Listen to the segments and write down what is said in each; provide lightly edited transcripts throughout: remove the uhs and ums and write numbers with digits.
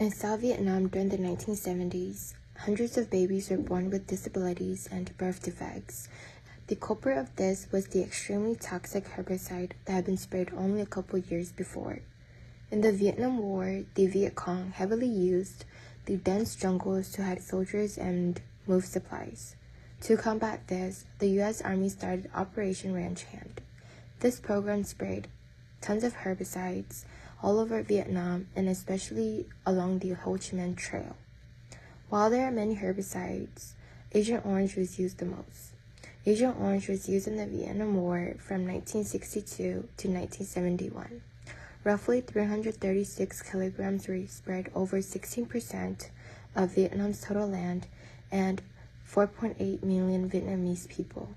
In South Vietnam during the 1970s, hundreds of babies were born with disabilities and birth defects. The culprit of this was the extremely toxic herbicide that had been sprayed only a couple years before. In the Vietnam War, the Viet Cong heavily used the dense jungles to hide soldiers and move supplies. To combat this, the U.S. Army started Operation Ranch Hand. This program sprayed tons of herbicides all over Vietnam and especially along the Ho Chi Minh Trail. While there are many herbicides, Agent Orange was used the most. Agent Orange was used in the Vietnam War from 1962 to 1971. Roughly 336 kilograms were spread over 16% of Vietnam's total land and 4.8 million Vietnamese people.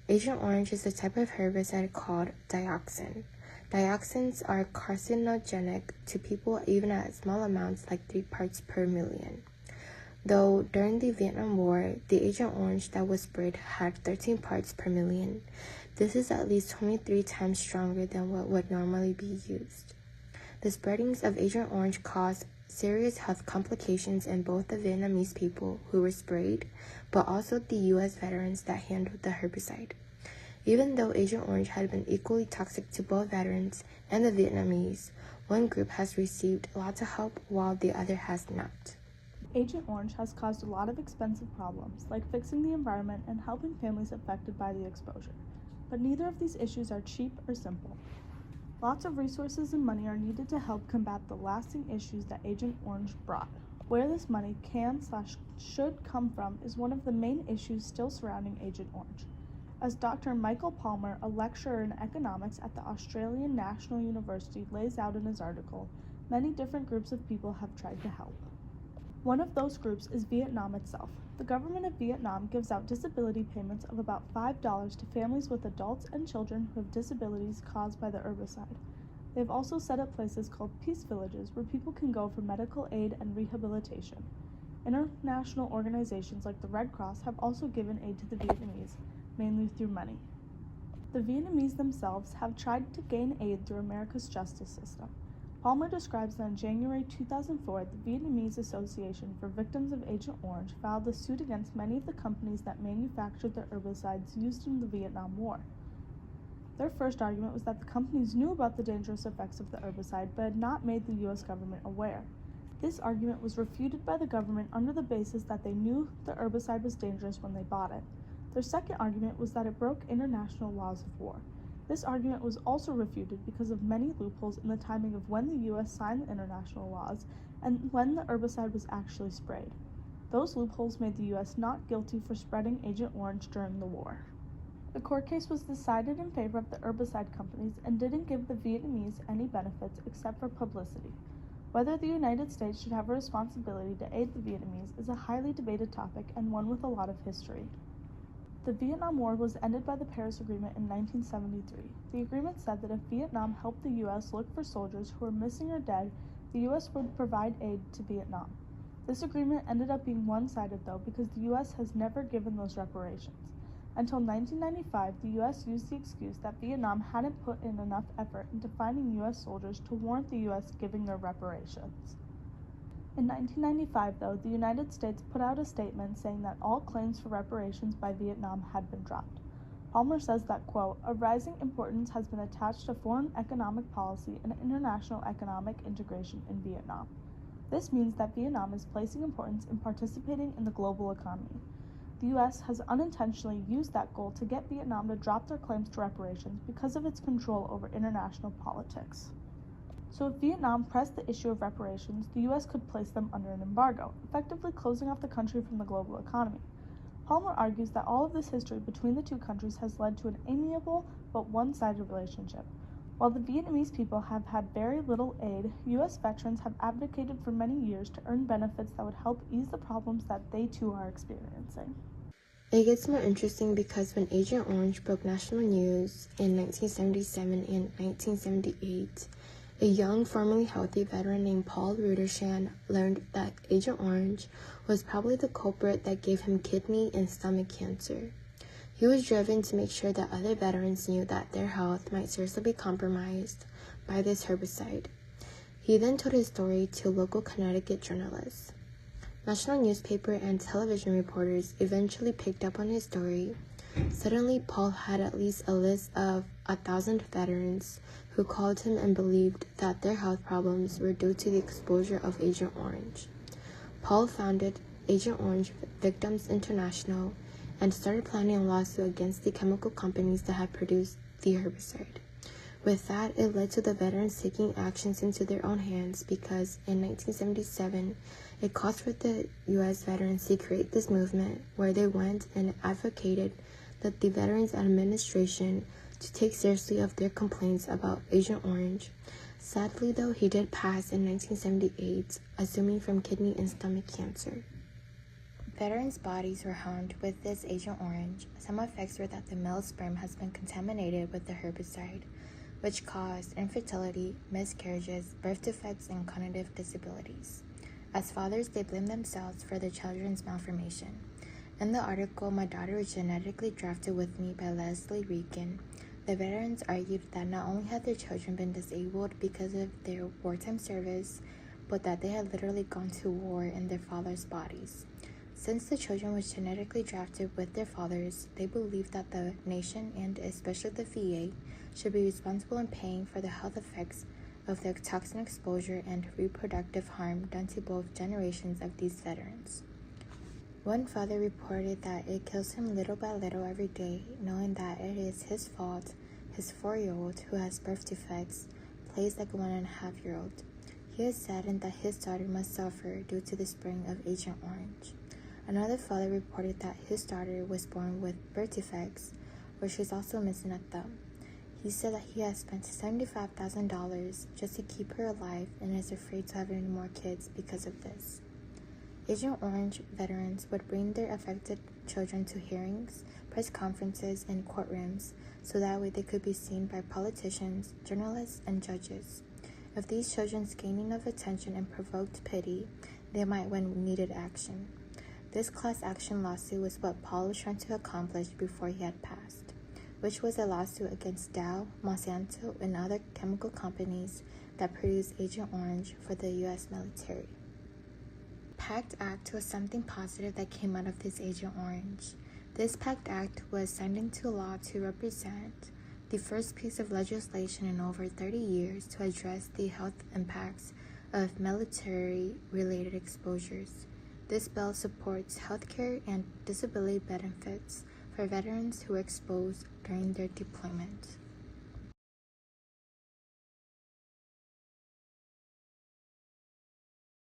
Agent Orange is a type of herbicide called dioxin. Dioxins are carcinogenic to people even at small amounts like 3 parts per million. Though during the Vietnam War, the Agent Orange that was sprayed had 13 parts per million. This is at least 23 times stronger than what would normally be used. The spreadings of Agent Orange caused serious health complications in both the Vietnamese people who were sprayed, but also the U.S. veterans that handled the herbicide. Even though Agent Orange had been equally toxic to both veterans and the Vietnamese, one group has received lots of help while the other has not. Agent Orange has caused a lot of expensive problems, like fixing the environment and helping families affected by the exposure. But neither of these issues are cheap or simple. Lots of resources and money are needed to help combat the lasting issues that Agent Orange brought. Where this money can/should come from is one of the main issues still surrounding Agent Orange. As Dr. Michael Palmer, a lecturer in economics at the Australian National University, lays out in his article, many different groups of people have tried to help. One of those groups is Vietnam itself. The government of Vietnam gives out disability payments of about $5 to families with adults and children who have disabilities caused by the herbicide. They've also set up places called peace villages where people can go for medical aid and rehabilitation. International organizations like the Red Cross have also given aid to the Vietnamese, mainly through money. The Vietnamese themselves have tried to gain aid through America's justice system. Palmer describes that in January 2004, the Vietnamese Association for Victims of Agent Orange filed a suit against many of the companies that manufactured the herbicides used in the Vietnam War. Their first argument was that the companies knew about the dangerous effects of the herbicide but had not made the U.S. government aware. This argument was refuted by the government under the basis that they knew the herbicide was dangerous when they bought it. Their second argument was that it broke international laws of war. This argument was also refuted because of many loopholes in the timing of when the U.S. signed the international laws and when the herbicide was actually sprayed. Those loopholes made the U.S. not guilty for spreading Agent Orange during the war. The court case was decided in favor of the herbicide companies and didn't give the Vietnamese any benefits except for publicity. Whether the United States should have a responsibility to aid the Vietnamese is a highly debated topic and one with a lot of history. The Vietnam War was ended by the Paris Agreement in 1973. The agreement said that if Vietnam helped the U.S. look for soldiers who were missing or dead, the U.S. would provide aid to Vietnam. This agreement ended up being one-sided, though, because the U.S. has never given those reparations. Until 1995, the U.S. used the excuse that Vietnam hadn't put in enough effort into finding U.S. soldiers to warrant the U.S. giving their reparations. In 1995, though, the United States put out a statement saying that all claims for reparations by Vietnam had been dropped. Palmer says that, quote, "A rising importance has been attached to foreign economic policy and international economic integration in Vietnam. This means that Vietnam is placing importance in participating in the global economy. The U.S. has unintentionally used that goal to get Vietnam to drop their claims to reparations because of its control over international politics." So if Vietnam pressed the issue of reparations, the U.S. could place them under an embargo, effectively closing off the country from the global economy. Palmer argues that all of this history between the two countries has led to an amiable but one-sided relationship. While the Vietnamese people have had very little aid, U.S. veterans have advocated for many years to earn benefits that would help ease the problems that they too are experiencing. It gets more interesting because when Agent Orange broke national news in 1977 and 1978, a young, formerly healthy veteran named Paul Rudershan learned that Agent Orange was probably the culprit that gave him kidney and stomach cancer. He was driven to make sure that other veterans knew that their health might seriously be compromised by this herbicide. He then told his story to local Connecticut journalists. National newspaper and television reporters eventually picked up on his story. Suddenly, Paul had at least a list of 1,000 veterans who called him and believed that their health problems were due to the exposure of Agent Orange. Paul founded Agent Orange Victims International and started planning a lawsuit against the chemical companies that had produced the herbicide. With that, it led to the veterans taking actions into their own hands because in 1977, it called for the U.S. veterans to create this movement where they went and advocated that the Veterans Administration to take seriously of their complaints about Agent Orange. Sadly, though, he did pass in 1978, assuming from kidney and stomach cancer. Veterans' bodies were harmed with this Agent Orange. Some effects were that the male sperm has been contaminated with the herbicide, which caused infertility, miscarriages, birth defects, and cognitive disabilities. As fathers, they blame themselves for their children's malformation. In the article, My Daughter Was Genetically Drafted with Me by Leslie Regan, the veterans argued that not only had their children been disabled because of their wartime service, but that they had literally gone to war in their fathers' bodies. Since the children were genetically drafted with their fathers, they believed that the nation, and especially the VA, should be responsible in paying for the health effects of the toxin exposure and reproductive harm done to both generations of these veterans. One father reported that it kills him little by little every day, knowing that it is his fault his 4-year-old, who has birth defects, plays like a 1.5-year-old. He is saddened that his daughter must suffer due to the spraying of Agent Orange. Another father reported that his daughter was born with birth defects, where she's also missing a thumb. He said that he has spent $75,000 just to keep her alive and is afraid to have any more kids because of this. Agent Orange veterans would bring their affected children to hearings, press conferences, and courtrooms so that way they could be seen by politicians, journalists, and judges. If these children's gaining of attention and provoked pity, they might win needed action. This class action lawsuit was what Paul was trying to accomplish before he had passed, which was a lawsuit against Dow, Monsanto, and other chemical companies that produce Agent Orange for the U.S. military. PACT Act was something positive that came out of this Agent Orange. This PACT Act was signed into law to represent the first piece of legislation in over 30 years to address the health impacts of military-related exposures. This bill supports healthcare and disability benefits for veterans who were exposed during their deployment.